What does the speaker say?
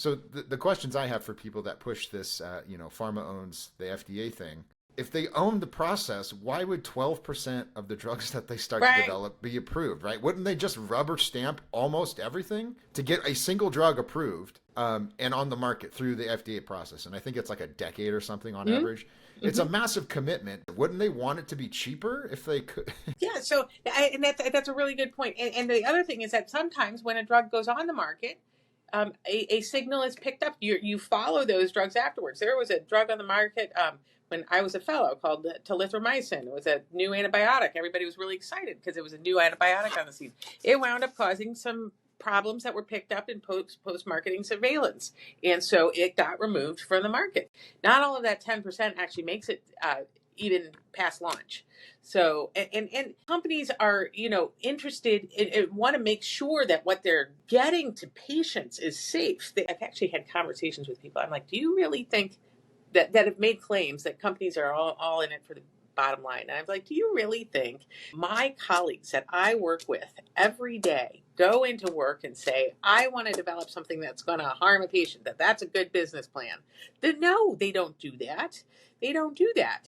So the questions I have for people that push this, pharma owns the FDA thing. If they own the process, why would 12% of the drugs that they start to Right. develop be approved, right? Wouldn't they just rubber stamp almost everything to get a single drug approved and on the market through the FDA process? And I think it's like a decade or something on Mm-hmm. average. It's a Mm-hmm. massive commitment. Wouldn't they want it to be cheaper if they could? Yeah, so and that's a really good point. And the other thing is that sometimes when a drug goes on the market, a signal is picked up. You follow those drugs afterwards. There was a drug on the market when I was a fellow called telithromycin. It was a new antibiotic. Everybody was really excited because it was a new antibiotic on the scene. It wound up causing some problems that were picked up in post marketing surveillance, and so it got removed from the market. Not all of that 10% actually makes it even past launch. So, and companies are, interested and want to make sure that what they're getting to patients is safe. I've actually had conversations with people. I'm like, do you really think that have made claims that companies are all in it for the bottom line? And I'm like, do you really think my colleagues that I work with every day go into work and say, I want to develop something that's going to harm a patient, that's a good business plan? No, they don't do that. They don't do that.